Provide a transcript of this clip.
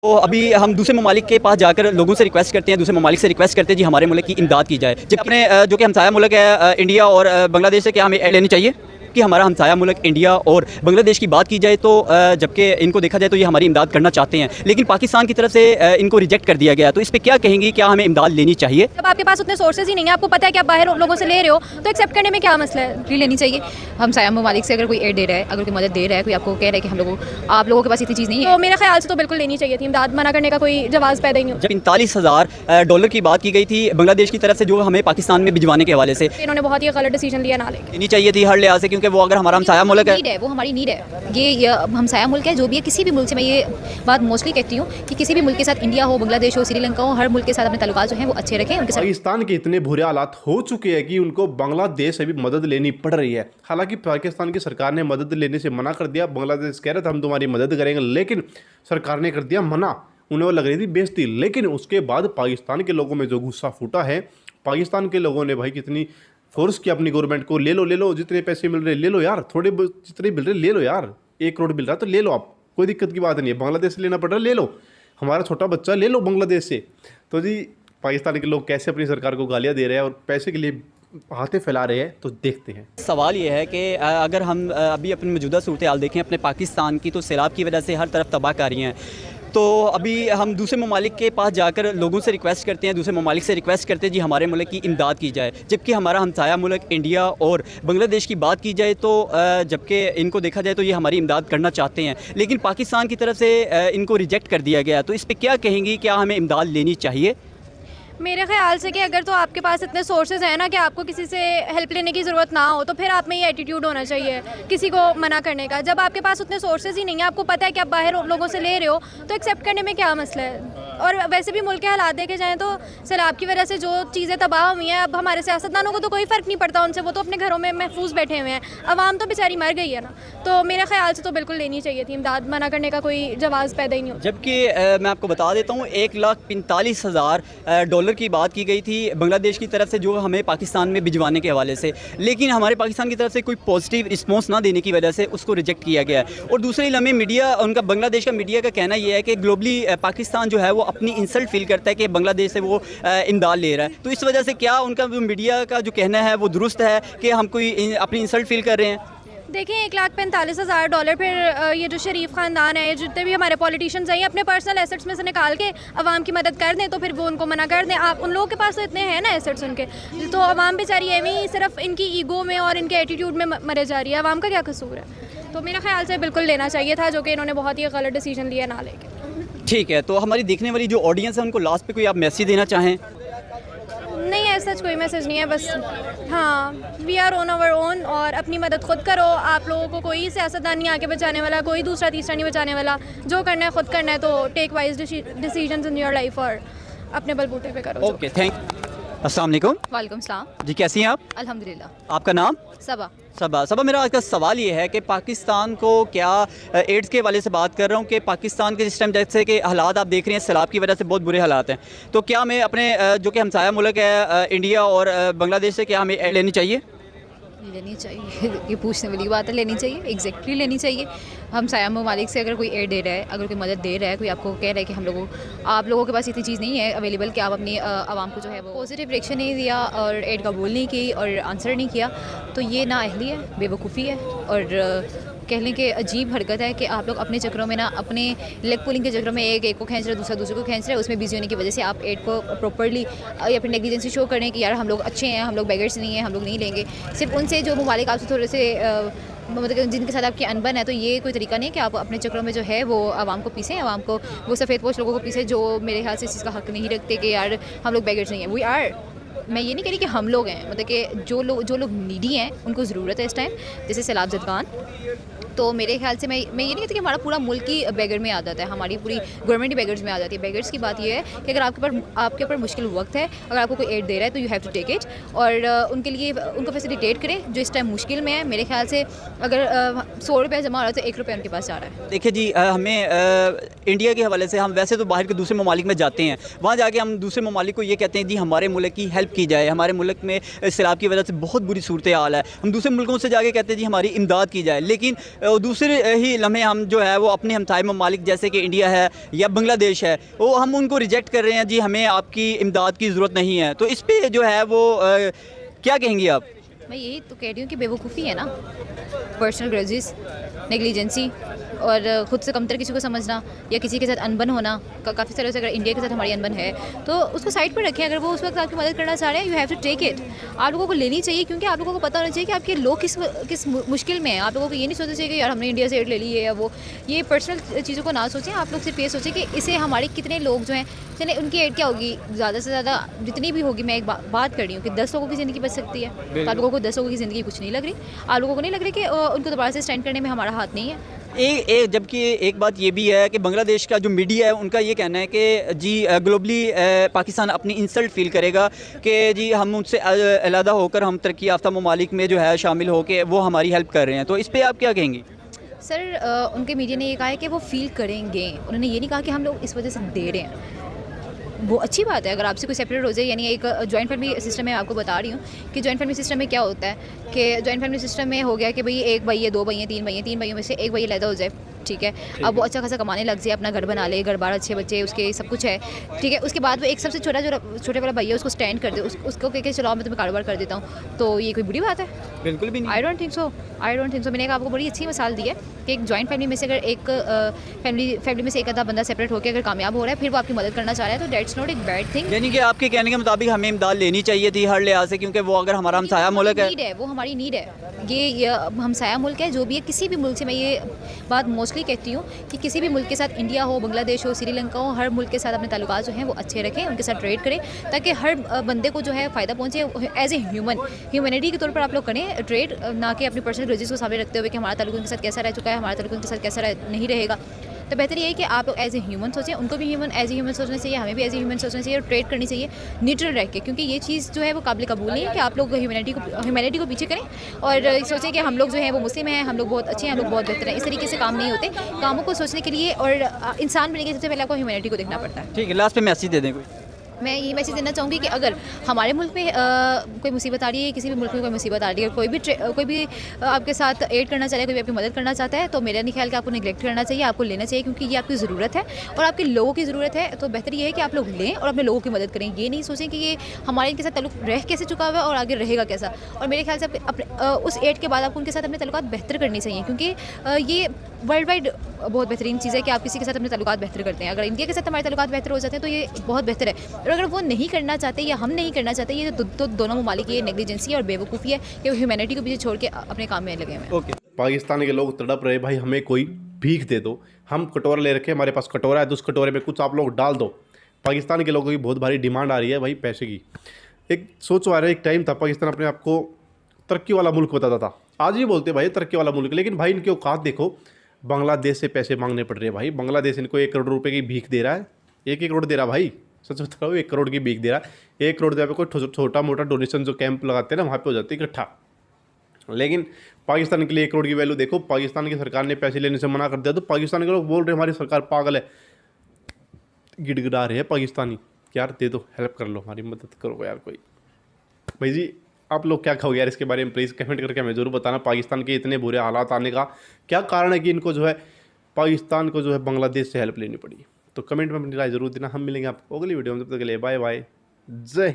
तो अभी हम दूसरे ममालिक के पास जाकर लोगों से रिक्वेस्ट करते हैं, दूसरे ममालिक से रिक्वेस्ट करते हैं जी हमारे मुल्क की इमदाद की जाए। जब अपने जो कि हमसाया मुल्क है इंडिया और बांग्लादेश से क्या हमें ऐड लेनी चाहिए कि हमारा हमसाया मुल्क इंडिया और बांग्लादेश की बात की जाए तो जबकि इनको देखा जाए तो ये हमारी इमदाद करना चाहते हैं, लेकिन पाकिस्तान की तरफ से इनको रिजेक्ट कर दिया गया। तो इस पर क्या कहेंगी, क्या हमें इमदाद लेनी चाहिए? जब आपके पास उतने सोर्सेज ही नहीं है, आपको पता है कि आप बाहर लोगों से ले रहे हो, तो एक्सेप्ट करने में क्या मसला है? लेनी चाहिए। हम साया ममालिक से अगर कोई एड दे रहा है, अगर कोई मदद दे रहा है, कोई आपको कह रहा है कि हम लोगों आप लोगों के पास इतनी चीज़ नहीं है, तो मेरे ख्याल से तो बिल्कुल लेनी चाहिए थी। इमदाद मना करने का कोई जवाब पैदा ही नहीं होता। जब 45,000 की बात की गई थी बांग्लादेश की तरफ से जो हमें पाकिस्तान में भिजवाने के हवाले से, इन्होंने बहुत ही गलत डिसीजन लिया ना लेके। लेनी चाहिए थी हर लिहाज से, क्योंकि वो अगर हमारा हमसाया मुल्क है, नीड है, वो हमारी नीड है। ये हमसाया मुल्क है, जो भी है, किसी भी मुल्क से मैं ये बात मोस्टली कहती हूँ कि किसी भी मुल्क के साथ, इंडिया हो, बांग्लादेश हो, श्रीलंका हो, हर मुल्क के साथ अपने ताल्लुकात जो हैं वो अच्छे रखें। उनके साथ पाकिस्तान के इतने बुरे हालात हो चुके हैं कि उनको बांग्लादेश से भी मदद लेनी पड़ रही है। हालांकि पाकिस्तान की सरकार ने मदद लेने से मना कर दिया। बांग्लादेश कह रहे थे हम तुम्हारी मदद करेंगे, लेकिन सरकार ने कर दिया मना। उन्हें वो लग रही थी बेइज्जती। लेकिन उसके बाद पाकिस्तान के लोगों में जो गुस्सा फूटा है, पाकिस्तान के लोगों ने भाई कितनी फोर्स किया अपनी गवर्नमेंट को, ले लो जितने पैसे मिल रहे ले लो यार, थोड़े जितने मिल रहे ले लो यार, 1 करोड़ मिल रहा तो ले लो आप, कोई दिक्कत की बात नहीं है। बांग्लादेश से लेना पड़ रहा है ले लो, हमारा छोटा बच्चा ले लो बांग्लादेश से। तो जी पाकिस्तान के लोग कैसे अपनी सरकार को गालियाँ दे रहे हैं और पैसे के लिए हाथे फैला रहे हैं, तो देखते हैं। सवाल ये है कि अगर हम अभी अपनी मौजूदा सूरत हाल देखें अपने पाकिस्तान की, तो सैलाब की वजह से हर तरफ तबाहकारी हैं। तो अभी हम दूसरे ममालिक के पास जाकर लोगों से रिक्वेस्ट करते हैं, दूसरे ममालिक से रिक्वेस्ट करते हैं जी हमारे मुल्क की इमदाद की जाए। जबकि हमारा हमसाया मुल्क इंडिया और बांग्लादेश की बात की जाए तो जबकि इनको देखा जाए तो ये हमारी इमदाद करना चाहते हैं, लेकिन पाकिस्तान की तरफ से इनको रिजेक्ट कर दिया गया। तो इस पर क्या कहेंगी, क्या हमें इमदाद लेनी चाहिए? मेरे ख्याल से कि अगर तो आपके पास इतने सोर्सेज हैं ना कि आपको किसी से हेल्प लेने की ज़रूरत ना हो, तो फिर आप में ये एटीट्यूड होना चाहिए किसी को मना करने का। जब आपके पास उतने सोर्सेज ही नहीं है, आपको पता है कि आप बाहर लोगों से ले रहे हो, तो एक्सेप्ट करने में क्या मसला है? और वैसे भी मुल्क के हालात देखे जाएँ तो सैलाब की वजह से जो चीज़ें तबाह हुई हैं, अब हमारे सियासतदानों को तो कोई फ़र्क नहीं पड़ता उनसे, वो तो अपने घरों में महफूज बैठे हुए हैं। अवाम तो बेचारी मर गई है ना। तो मेरे ख्याल से तो बिल्कुल लेनी चाहिए थी। इमदाद मना करने का कोई जवाब पैदा ही नहीं होता। जबकि मैं आपको बता देता हूँ $1,45,000 की बात की गई थी बांग्लादेश की तरफ से जो हमें पाकिस्तान में भिजवाने के हवाले से, लेकिन हमारे पाकिस्तान की तरफ से कोई पॉजिटिव रिस्पॉन्स ना देने की वजह से उसको रिजेक्ट किया गया है। और दूसरे लम्हे मीडिया, उनका बांग्लादेश का मीडिया का कहना यह है कि ग्लोबली पाकिस्तान जो है वो अपनी इंसल्ट फील करता है कि बांग्लादेश से वो इमदाद ले रहा है। तो इस वजह से क्या उनका जो मीडिया का जो कहना है वो दुरुस्त है कि हम कोई अपनी इंसल्ट फील कर रहे हैं? देखिए, $1,45,000 फिर ये जो शरीफ ख़ानदान है, जितने भी हमारे पॉलिटिशियंस हैं, ये अपने पर्सनल एसेट्स में से निकाल के अवाम की मदद कर दें तो फिर वो उनको मना कर दें। आप उन लोगों के पास तो इतने हैं ना एसेट्स उनके, तो अवाम बेचारी एवं सिर्फ इनकी ईगो में और इनके एटीट्यूड में मरे जा रही है। अवाम का क्या कसूर है? तो मेरा ख्याल से बिल्कुल लेना चाहिए था, जो कि इन्होंने बहुत ही गलत डिसीजन लिया ना लेके। ठीक है, तो हमारी देखने वाली जो ऑडियंस है उनको लास्ट पे कोई आप मैसेज देना चाहें? नहीं, ऐसा कोई मैसेज नहीं है, बस हाँ, we are on our own, और अपनी मदद खुद करो। आप लोगों को कोई सियासतदान नहीं आके बचाने वाला, कोई दूसरा तीसरा नहीं बचाने वाला। जो करना है खुद करना है, तो take wise decisions in your life और अपने बलबूते पे करो। Okay, thank. अस्सलाम वालेकुम। वालेकुम सलाम जी, कैसी हैं आप? अल्हम्दुलिल्लाह। आपका नाम? सबा। सबा, मेरा आज का सवाल ये है कि पाकिस्तान को क्या एड्स के वाले से बात कर रहा हूँ कि पाकिस्तान के सिस्टम जैसे कि हालात आप देख रहे हैं, सैलाब की वजह से बहुत बुरे हालात हैं, तो क्या हमें अपने जो कि हमसाया मुल्क है इंडिया और बांग्लादेश से क्या हमें एड लेनी चाहिए? ये पूछने वाली बात है। लेनी चाहिए, एग्जैक्टली लेनी चाहिए। हम साया ममालिक से अगर कोई एड दे रहा है, अगर कोई मदद दे रहा है, कोई आपको कह रहा है कि आप लोगों के पास इतनी चीज़ नहीं है अवेलेबल कि आप अपनी आवाम को जो है वो पॉजिटिव रिएक्शन नहीं दिया और एड कबूल नहीं की और आंसर नहीं किया, तो ये नाअहली है, बेवकूफ़ी है और कह लें कि अजीब हरकत है कि आप लोग अपने चक्रों में ना, अपने लेग पुलिंग के चक्रों में एक को खींच रहे, दूसरे को खींच रहे, उसमें बिजी होने की वजह से आप एड को प्रॉपर्ली या फिर नेग्लिजेंसी शो करें कि यार हम लोग अच्छे हैं, हम लोग बेगर्स नहीं हैं, हम लोग नहीं लेंगे। सिर्फ उनसे जो ममालिक आपसे थोड़े से मतलब जिनके साथ आपकी अनबन है, तो ये कोई तरीका नहीं कि आप अपने चक्रों में जो है वो आवाम को पीसें, आवाम को वो सफ़ेद पोश लोगों को पीसें जो मेरे ख्याल से इस चीज़ का हक़ नहीं रखते कि यार हम लोग बेगर्स नहीं हैं। वी आर, मैं ये नहीं कह रही कि हम लोग हैं, मतलब कि जो लोग नीडी हैं उनको ज़रूरत है इस टाइम, जैसे सैलाब ज़दगान। तो मेरे ख्याल से मैं ये नहीं कहती कि हमारा पूरा मुल्क ही बेगर में आ जाता है, हमारी पूरी गवर्नमेंट ही बेगर्स में आ जाती है। बेगर्स की बात ये है कि अगर आपके ऊपर मुश्किल वक्त है, अगर आपको कोई एड दे रहा है तो you have to take it, और उनके लिए उनको फैसिलिटेट करें जो इस टाइम मुश्किल में है। मेरे ख्याल से अगर ₹100 जमा हो रहा है तो ₹1 उनके पास जा रहा है। देखिए जी, हमें इंडिया के हवाले से, हम वैसे तो बाहर के दूसरे ममालिक में जाते हैं, वहाँ जाके हम दूसरे ममालिक को ये कहते हैं जी हमारे मुल्क की हेल्प की जाए, हमारे मुल्क में सैलाब की वजह से बहुत बुरी सूरत हाल है। हम दूसरे मुल्कों से जाके कहते हैं जी हमारी इमदाद की जाए, लेकिन और दूसरे ही लम्हे हम जो है वो अपने हमसाय ममालिक जैसे कि इंडिया है या बांग्लादेश है, वो हम उनको रिजेक्ट कर रहे हैं, जी हमें आपकी इमदाद की ज़रूरत नहीं है। तो इस पे जो है वो क्या कहेंगी आप? मैं यही तो कह रही हूँ कि बेवकूफ़ी है ना, पर्सनल ग्रजेस, नेग्लिजेंसी और ख़ुद से कमतर किसी को समझना या किसी के साथ अनबन होना। काफ़ी सारे से अगर इंडिया के साथ हमारी अनबन है तो उसको साइड पर रखें। अगर वो उस वक्त आपकी मदद करना चाह रहे हैं, you have to take it. आप लोगों को लेनी चाहिए, क्योंकि आप लोगों को पता होना चाहिए कि आपके लोग किस मुश्किल में हैं। आप लोगों को ये नहीं सोचना चाहिए कि यार हमने इंडिया से एड ले ली है या वो, ये पर्सनल चीज़ों को ना सोचें। आप लोग सिर्फ ये सोचें कि इसे हमारे कितने लोग जो हैं, चलिए उनकी एड क्या होगी, ज़्यादा से ज़्यादा जितनी भी होगी, मैं एक बात कर रही हूँ कि 10 लोगों की ज़िंदगी बच सकती है। तो आप लोगों को 10 लोगों की ज़िंदगी कुछ नहीं लग रही, आप लोगों को नहीं लग रही कि उनको दोबारा से स्टैंड करने में हमारा हाथ नहीं है। जबकि एक बात ये भी है कि बांग्लादेश का जो मीडिया है उनका ये कहना है कि जी ग्लोबली पाकिस्तान अपनी इंसल्ट फील करेगा कि जी हम उनसे अलहदा होकर हम तरक्की याफ्ता ममालिक में जो है शामिल होकर वो हमारी हेल्प कर रहे हैं। तो इस पर आप क्या कहेंगी? सर उनके मीडिया ने ये कहा है कि वो फील करेंगे, उन्होंने ये नहीं कहा कि हम लोग इस वजह से दे रहे हैं। वो अच्छी बात है अगर आपसे कोई सेपरेट हो जाए, यानी एक जॉइंट फैमिली सिस्टम में आपको बता रही हूँ कि जॉइंट फैमिली सिस्टम में क्या होता है कि जॉइंट फैमिली सिस्टम में हो गया कि भाई एक भाई है, 2 भाई हैं, 3 भाई हैं, 3 भाइयों में से एक भाई अलहदा हो जाए, ठीक है। अब वो अच्छा खासा कमाने लग जाए, अपना घर बना ले, घर बार अच्छे बच्चे उसके सब कुछ है, ठीक है। उसके बाद वो एक सबसे छोटे वाला भैया उसको स्टैंड कर दे, उसको कह के चलो मैं तुम्हें कारोबार कर देता हूँ, तो ये कोई बुरी बात है? बिल्कुल भी नहीं। I don't think so. मैंने एक आपको बड़ी अच्छी मिसाल दी है कि एक जॉइंट फैमिली में से अगर एक फैमिली में से एक आधा बंदा सेपरेट होकर अगर कामयाब हो रहा है, फिर वो आपकी मदद करना चाह रहा है, तो दैट्स नॉट एक बैड थिंग। यानी कि आपके कहने के मुताबिक हमें इमदाद लेनी चाहिए थी हर लिहाज से, क्योंकि वो अगर हमारा हमसाया मुल्क है, वो हमारी नीड है। ये हमसाया मुल्क है, जो भी है, किसी भी मुल्क से, मैं ये बात मोस्टली कहती हूँ कि किसी भी मुल्क के साथ, इंडिया हो, बांग्लादेश हो, श्रीलंका हो, हर मुल्क के साथ अपने ताल्लुकात जो हैं वो अच्छे रखें, उनके साथ ट्रेड करें, ताकि हर बंदे को जो है फ़ायदा पहुँचे। एज ए ह्यूमैनिटी के तौर पर आप लोग करें ट्रेड, ना कि अपनी पर्सनल ग्रजेस को सामने रखते हुए कि हमारा ताल्लुक उनके साथ कैसा रह चुका है, हमारा ताल्लुक उनके साथ कैसा नहीं रहेगा। तो बेहतर ये है कि आप लोग एज ए ह्यूमन सोचें, उनको भी एज ए ह्यूमन सोचना चाहिए, हमें भी एज ए ह्यूमन सोचना चाहिए और ट्रेड करनी चाहिए न्यूट्रल रह के, क्योंकि ये चीज़ जो है वो काबिल कबूल नहीं है कि आप लोग ह्यूमैनिटी को पीछे करें और सोचें कि हम लोग जो है वो मुस्लिम हैं, हम लोग बहुत अच्छे हैं, हम लोग बहुत बेहतर हैं। इस तरीके से काम नहीं होते। कामों को सोचने के लिए और इंसान बनने के सबसे पहले आपको ह्यूमैनिटी को देखना पड़ता है। ठीक है, लास्ट पे मैसेज दे दें कोई। मैं ये मैसेज देना चाहूँगी कि अगर हमारे मुल्क में कोई मुसीबत आ रही है, किसी भी मुल्क में कोई मुसीबत आ रही है, कोई भी आपके साथ एड करना चाह रहा है, कोई भी आपकी मदद करना चाहता है, तो मेरा नहीं ख्याल कि आपको निगलेक्ट करना चाहिए, आपको लेना चाहिए, क्योंकि ये आपकी ज़रूरत है और आपके लोगों की ज़रूरत है। तो बेहतर ये है कि आप लोग लें और अपने लोगों की मदद करें। ये नहीं सोचें कि ये हमारे इनके साथ ताल्लुक रह कैसे चुका हुआ है और आगे रहेगा कैसा। और मेरे ख्याल से अपने उस एड के बाद आपको उनके साथ अपने ताल्लुकात बेहतर करनी चाहिए, क्योंकि ये वर्ल्ड वाइड बहुत बेहतरीन चीज़ है कि आप किसी के साथ अपने ताल्लुकात बेहतर करते हैं। अगर इंडिया के साथ हमारे ताल्लुकात बेहतर हो जाते हैं तो ये बहुत बेहतर है। और अगर वो नहीं करना चाहते या हम नहीं करना चाहते, ये तो दोनों ममालिक की नेग्लिजेंसी और बेवकूफ़ी है कि वो ह्यूमैनिटी को पीछे छोड़ के अपने काम में लगे हुए हैं। ओके। पाकिस्तान के लोग तड़प रहे, भाई हमें कोई भीख दे दो, हम कटोरा ले रखे, हमारे पास कटोरा है, तो उस कटोरे में कुछ आप लोग डाल दो। पाकिस्तान के लोगों की बहुत भारी डिमांड आ रही है भाई पैसे की। एक सोचो आ रहा है, एक टाइम था पाकिस्तान अपने आप को तरक्की वाला मुल्क बताता था, आज भी बोलते भाई तरक्की वाला मुल्क, लेकिन भाई इनकी औकात देखो, बांग्लादेश से पैसे मांगने पड़ रहे हैं भाई। बांग्लादेश इनको 1 करोड़ रुपए की भीख दे रहा है, 1 करोड़ दे रहा भाई, सच बता रहा हूँ, 1 करोड़ की भीख दे रहा है। 1 करोड़ पे कोई छोटा मोटा डोनेशन जो कैंप लगाते हैं ना, वहाँ पे हो जाती है इकट्ठा। लेकिन पाकिस्तान के लिए 1 करोड़ की वैल्यू देखो, पाकिस्तान की सरकार ने पैसे लेने से मना कर दिया, तो पाकिस्तान के लोग बोल रहे हमारी सरकार पागल है, गिड़गिड़ा रहे हैं पाकिस्तानी, यार दे दो, हेल्प कर लो, हमारी मदद करो यार कोई। भाई जी आप लोग क्या कहोगे यार इसके बारे में, प्लीज़ कमेंट करके हमें ज़रूर बताना। पाकिस्तान के इतने बुरे हालात आने का क्या कारण है कि इनको जो है पाकिस्तान को जो है बांग्लादेश से हेल्प लेनी पड़ी। तो कमेंट में अपनी राय ज़रूर देना। हम मिलेंगे आपको अगली वीडियो में, तब तक के लिए बाय बाय, जय।